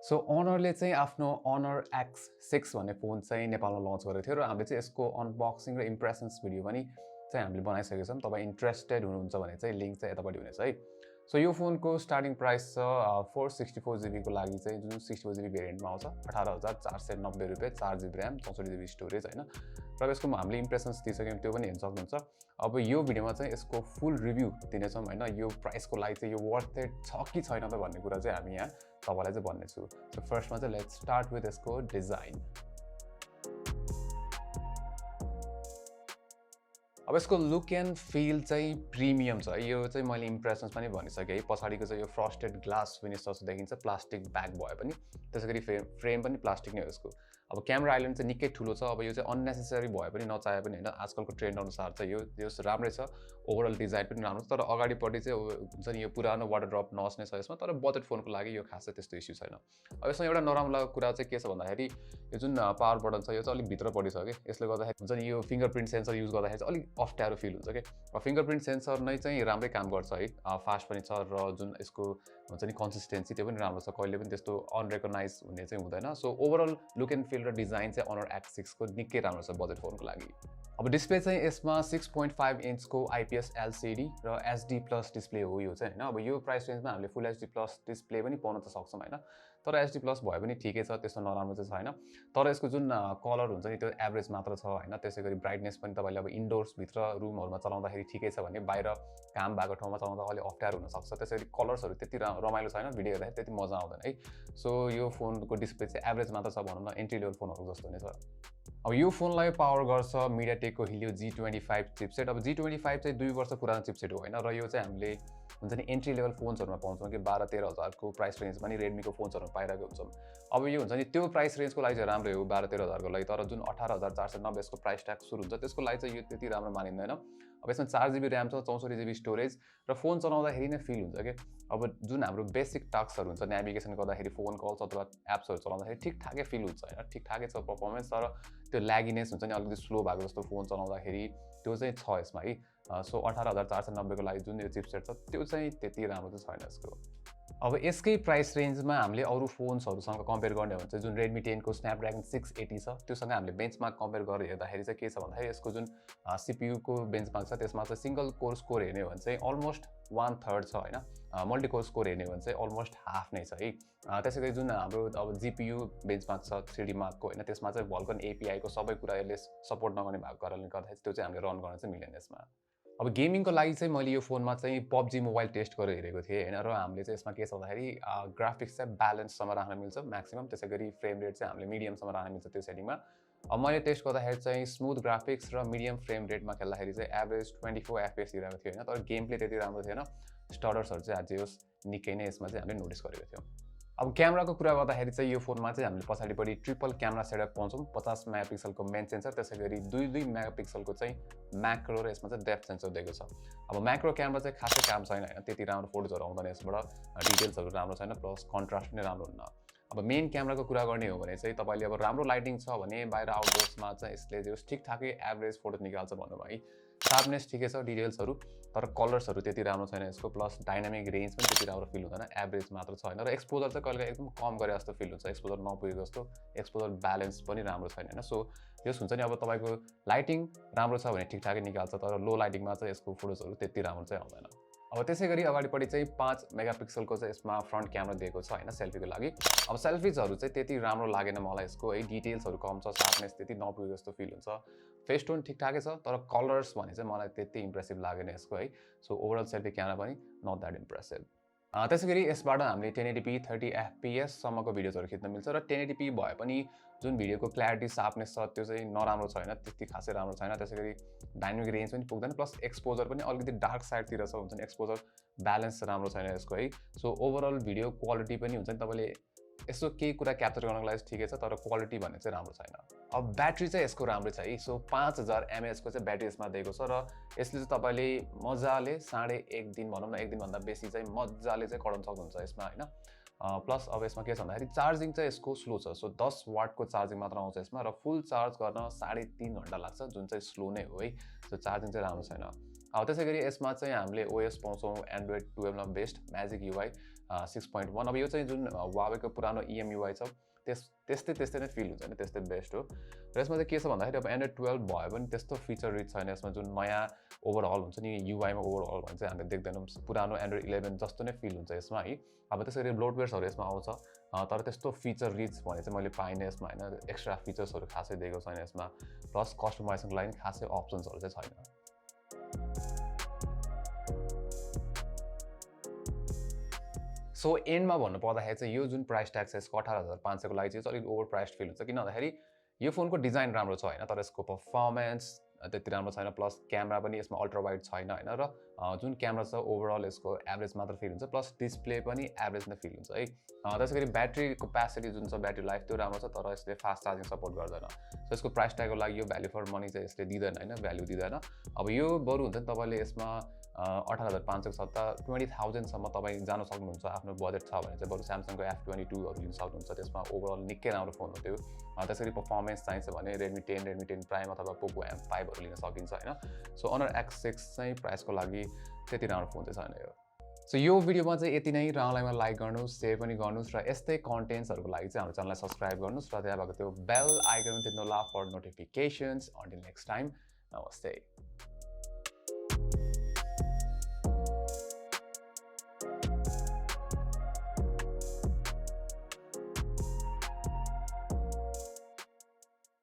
So Honorले चाहिँ आफ्नो Honor X6 भन्ने फोन चाहिँ नेपालमा लन्च गरेको थियो र हामीले चाहिँ यसको अनबक्सिङ र इम्प्रेसन्स भिडियो पनि चाहिँ हामीले बनाइसकेका छौँ। तपाईं इन्ट्रेस्टेड हुनुहुन्छ भने चाहिँ लिंक चाहिँ यतापट्टि हुनेछ है। सो यो फोनको स्टार्टिङ प्राइस छ 464GB को लागि चाहिँ जुन 64GB भेरिएन्टमा आउँछ 18,490 रुपैयाँ, 4GB र्याम, 64GB स्टोरेज हैन। र यसको हामीले इम्प्रेसन्स दिइसक्यौँ, त्यो पनि हेर्न सक्नुहुन्छ। अब यो भिडियोमा चाहिँ यसको फुल रिभ्यू दिनेछौँ हैन। यो प्राइसको लागि चाहिँ यो वर्थ इट छ कि छैन त भन्ने कुरा चाहिँ हामी यहाँ तपाईलाई चाहिँ भन्नेछु। सो फर्स्टमा चाहिँ लेट्स स्टार्ट विथ यसको डिजाइन। अब यसको लुक एन्ड फिल चाहिँ प्रिमियम छ। यो चाहिँ मैले इम्प्रेसन्स पनि भनिसकेँ। पछाडिको चाहिँ यो फ्रस्टेड ग्लास फिनिश जस्तो देखिन्छ, प्लास्टिक ब्याक भए पनि। त्यसैगरी फ्रेम पनि प्लास्टिक नै हो यसको। अब क्यामेरा आइल्यान्ड चाहिँ निकै ठुलो छ। अब यो चाहिँ अननेसेसरी भए पनि नचाहे पनि हैन, आजकलको ट्रेन्ड अनुसार चाहिँ यो राम्रै छ। ओभरअल डिजाइन पनि राम्रो छ, तर अगाडिपट्टि चाहिँ हुन्छ नि यो पुरानो वाटर ड्रप नआस्ने छ यसमा, तर बजेट फोनको लागि यो खासै त्यस्तो इस्यु छैन। अब यसमा एउटा नराम्रो कुरा चाहिँ के छ भन्दाखेरि यो जुन पावर बटन छ यो चाहिँ अलिक भित्रपट्टि छ के। यसले गर्दाखेरि हुन्छ नि यो फिंगरप्रिन्ट सेन्सर युज गर्दाखेरि चाहिँ अलिक अप्ठ्यारो फिल हुन्छ के। फिंगरप्रिन्ट सेन्सर नै चाहिँ राम्रै काम गर्छ है, फास्ट पनि छ र जुन यसको हुन्छ नि कन्सिस्टेन्सी त्यो पनि राम्रो छ, कहिले पनि त्यस्तो अनरेकग्नाइज हुने चाहिँ हुँदैन। So overall look and feel र डिजाइन चाहिँ Honor X6 को निकै राम्रो छ बजेट फोनको लागि। अब डिस्प्ले चाहिँ यसमा 6.5 इन्चको IPS LCD र HD प्लस डिस्प्ले हो यो चाहिँ हैन। अब यो प्राइस रेन्जमा हामीले फुल HD प्लस डिस्प्ले पनि पाउन त सक्छौँ हैन, तर HD प्लस भए पनि ठिकै छ, त्यस्तो नराम्रो चाहिँ छैन। तर यसको जुन कलर हुन्छ नि त्यो एभरेज मात्र छ हैन। त्यसैगरी ब्राइटनेस पनि तपाईले अब इन्डोर्स भित्र रुमहरुमा चलाउँदाखेरि ठिकै छ भने बाहिर काम भएको ठाउँमा चलाउँदा अलि अप्ठ्यारो हुन सक्छ। त्यसैगरी कलर्सहरु त्यति रमाइलो छैन, भिडियो हेर्दा त्यति मजा आउँदैन है। सो यो फोनको डिस्प्ले चाहिँ एभरेज मात्र छ भनौं न, एन्ट्री लेभल फोनहरु जस्तो नै छ। अब यो फोनलाई पावर गर्छ MediaTek को Helio G25 चिपसेट। अब G25 चाहिँ 2 वर्ष पुरानो चिपसेट हो हैन, र यो चाहिँ हामीले हुन्छ नि एन्ट्री लेभल फोन्सहरुमा पाउँछौं कि 12-13 हजार को प्राइस रेन्जमा नि रेडमी को फोन्सहरुमा पाइरहेको हुन्छौं। अब यो हुन्छ नि त्यो प्राइस रेन्जको लागि चाहिँ राम्रै हो 12-13 हजार को लागि, तर जुन 18,490 को प्राइस ट्याग सुरु हुन्छ त्यसको लागि चाहिँ यो त्यति राम्रो मानिँदैन। अब यसमा 4GB र्याम छ, 64GB स्टोरेज र फोन चलाउँदाखेरि नै फिल हुन्छ के। अब जुन हाम्रो बेसिक टास्कहरु हुन्छ, नेभिगेसन गर्दाखेरि, फोन कल्स अथवा एप्सहरु चलाउँदाखेरि ठिकठाकै फिल हुन्छ हैन, ठिकठाकै छ परफर्मेन्स, तर त्यो ल्यागिनेस हुन्छ नि अलिकति स्लो भएको जस्तो फोन चलाउँदाखेरि त्यो चाहिँ छ यसमा है। सो 18,490 को लागि जुन यो चिपसेट छ त्यो चाहिँ त्यति राम्रो चाहिँ छैन यसको। अब यसकै प्राइस रेन्जमा हामीले अरु फोन्सहरुसँग कम्पेयर गर्ने हो भने चाहिँ जुन Redmi 10 को Snapdragon 680 छ त्योसँग हामीले बेन्चमार्क कम्पेयर गरेर हेर्दाखेरि चाहिँ के छ भन्दाखेरि यसको जुन CPU को बेन्चमार्क छ त्यसमा चाहिँ सिंगल कोर स्कोर हेर्ने हो भने चाहिँ अलमोस्ट 1/3 छ हैन, मल्टी कोर स्कोर हेर्ने हो भने चाहिँ अलमोस्ट हाफ नै छ है। त्यसैगरी जुन हाम्रो अब GPU बेन्चमार्क छ 3D मार्क को हैन, त्यसमा चाहिँ Vulkan API को सबै कुरा यसले सपोर्ट नगर्ने भएको कारणले गर्दाखेरि त्यो चाहिँ हामीले रन गर्न चाहिँ मिलेन यसमा। अब गेमिङको लागि चाहिँ मैले यो फोनमा चाहिँ PUBG मोबाइल टेस्ट गरेर हेरेको थिएँ हैन, र हामीले चाहिँ यसमा के छ भन्दाखेरि ग्राफिक्स चाहिँ ब्यालेन्स सम्म राख्न मिल्छ म्याक्सिमम, त्यसैगरी फ्रेम रेट चाहिँ हामीले मिडियम सम्म राख्न मिल्छ त्यो सेटिङमा। अब मैले टेस्ट गर्दाखेरि चाहिँ स्मुथ ग्राफिक्स र मिडियम फ्रेम रेटमा खेल्दाखेरि चाहिँ एभरेज 24 FPS दिइरहेको थियो हैन, तर गेम प्ले त्यति राम्रो थिएन। स्टडर्सहरु चाहिँ अझै होस् निकै नै यसमा चाहिँ हामीले नोटिस गरेको थियौं। अब क्यामेराको कुरा गर्दाखेरि चाहिँ यो फोनमा चाहिँ हामीले पछाडिपट्टि ट्रिपल क्यामेरा सेटअप पाउँछौं, 50 मेगापिक्सलको मेन सेन्सर, त्यसैगरी 2 मेगापिक्सलको चाहिँ म्याक्रो र यसमा चाहिँ डेप्थ सेन्सर दिएको छ। अब म्याक्रो क्यामेरा चाहिँ खासै काम छैन हैन, त्यति राम्रो फोटोजहरु आउँदैन यसबाट, डिटेल्सहरु राम्रो छैन, प्लस कन्ट्रास्ट पनि राम्रो हुन्न। अब मेन क्यामेराको कुरा गर्ने हो भने चाहिँ तपाईले अब राम्रो लाइटिङ छ भने बाहिर आउटडोर्समा चाहिँ यसले जो ठिकठाकै एभरेज फोटो निकाल्छ भन्नु भयो है। शार्पनेस ठिकै छ, डिटेल्सहरु, तर कलर्सहरु त्यति राम्रो छैन यसको, प्लस डायनामिक रेन्ज पनि त्यति राम्रो फिल हुँदैन, एभरेज मात्र छ हैन, र एक्सपोजर चाहिँ कहिलेकाहीँ एकदम कम गरे जस्तो फिल हुन्छ, एक्सपोजर नपुगेको जस्तो, एक्सपोजर ब्यालेन्स पनि राम्रो छैन हैन। सो यस हुन्छ नि अब तपाईको लाइटिङ राम्रो छ भने ठिकठाकै निकाल्छ, तर लो लाइटिङमा चाहिँ यसको फोटोजहरु त्यति राम्रो चाहिँ आउँदैन। अब त्यसैगरी अगाडिपट्टि चाहिँ 5 मेगापिक्सलको चाहिँ यसमा फ्रन्ट क्यामेरा दिएको छ हैन सेल्फीको लागि। अब सेल्फिजहरु चाहिँ त्यति राम्रो लागेन मलाई यसको है, डिटेल्सहरु कम छ, शार्पनेस त्यति नपुगेको जस्तो फिल हुन्छ, फेस टोन ठिकठाकै छ, तर कलर्स भने चाहिँ मलाई त्यति इम्प्रेसिभ लागेन यसको है। सो ओभरअल सेल्फी क्यामेरा पनि नट दैट इम्प्रेसिभ। त्यसैगरी यसबाट हामीले 1080p 30 FPS सम्मको भिडियोजहरु खिच्न मिल्छ, र 1080p भए पनि जुन भिडियोको क्ल्यारिटी शार्पनेस छ त्यो चाहिँ नराम्रो छैन, त्यति खासै राम्रो छैन। त्यसैगरी डायनामिक रेन्ज पनि पुग्दैन, प्लस एक्सपोजर पनि अलिकति डार्क साइडतिर छ, हुन्छ नि एक्सपोजर ब्यालेन्स राम्रो छैन यसको है। सो ओभरअल भिडियो क्वालिटी पनि हुन्छ नि तपाईले यसो केही कुरा क्याप्चर गर्नको लागि ठिकै छ, तर क्वालिटी भन्ने चाहिँ राम्रो छैन। अब ब्याट्री चाहिँ यसको राम्रै छ है। सो 5000 mAh को चाहिँ ब्याट्री यसमा दिएको छ, र यसले चाहिँ तपाईले मजाले 1.5 दिन भनौं न, 1 दिन भन्दा बेसी चाहिँ मजाले चाहिँ कडाउन सक्नुहुन्छ यसमा हैन। प्लस अब यसमा के छ भन्दाखेरि चार्जिङ चाहिँ यसको स्लो छ। सो 10 वाटको चार्जिङ मात्र आउँछ यसमा, र फुल चार्ज गर्न 3.5 घण्टा लाग्छ, जुन चाहिँ स्लो नै हो है। सो चार्जिङ चाहिँ राम्रो छैन। त्यसैगरी यसमा चाहिँ हामीले OS पाउँछौं एन्ड्रोइड 12 मा बेस्ड म्याजिक UI, 6.1 अब यो चाहिँ जुन Huawei-को पुरानो EMUI छ त्यस्तै नै फिल हुन्छ नि त्यस्तै बेस्ट हो र यसमा चाहिँ के छ भन्दाखेरि अब Android 12 भयो पनि त्यस्तो फिचर रिच छैन यसमा जुन नयाँ ओभरअल हुन्छ नि UI मा ओभरअल भने चाहिँ हामीले देख्दैनौँ पुरानो Android 11 जस्तो नै फिल हुन्छ यसमा है अब त्यसरी ब्लोटवेयर्सहरु यसमा आउँछ तर त्यस्तो फिचर रिच भने चाहिँ मैले पाइनँ यसमा हैन एक्स्ट्रा फिचर्सहरु खासै दिएको छैन यसमा प्लस कस्टमाइजेसनको लागि खासै अप्सन्सहरु चाहिँ छैन सो एन्डमा भन्नु पर्दाखेरि चाहिँ यो जुन प्राइस ट्याग छ यसको 18500 को लागि चाहिँ अलिक ओभर प्राइस्ड फिल हुन्छ किन भन्दाखेरि यो फोनको डिजाइन राम्रो छ हैन तर यसको परफर्मेन्स त्यति राम्रो छैन प्लस क्यामेरा पनि यसमा अल्ट्रा वाइड छैन हैन र जुन क्यामेरा छ ओभरअल यसको एभरेज मात्र फिल हुन्छ प्लस डिस्प्ले पनि एभरेज नै फिल हुन्छ है त्यसैगरी ब्याट्री क्यापेसिटी जुन छ ब्याट्री लाइफ त्यो राम्रो छ तर यसले फास्ट चार्जिङ सपोर्ट गर्दैन सो यसको प्राइस ट्यागको लागि यो भ्यालु फर मनी चाहिँ यसले दिदैन हैन भ्यालु दिदैन अब यो बरु हुन्छ नि तपाईले यसमा 18500 को सट्टा 20000 सम्म तपाई जान सक्नुहुन्छ आफ्नो बजेट छ भने चाहिँ बरु Samsung को F22 हरु लिन सक्नुहुन्छ त्यसमा ओभरअल निकै राम्रो फोन हो त्यो त्यसरी परफर्मेन्स चाहिन्छ भने Redmi 10 Prime अथवा Poco M5 हरु लिन सकिन्छ हैन सो Honor X6 चाहिँ प्राइसको लागि त्यति राम्रो फोन चाहिँ छैन यो सो यो भिडियोमा चाहिँ यति नै र अनलाइनमा लाइक गर्नुस् शेयर पनि गर्नुस् र यस्तै कन्टेन्ट्सहरुको लागि चाहिँ हाम्रो च्यानललाई सब्स्क्राइब गर्नुस् र त्यहाँ भएको त्यो बेल आइकन थिच्नु होला for notifications until next time नमस्ते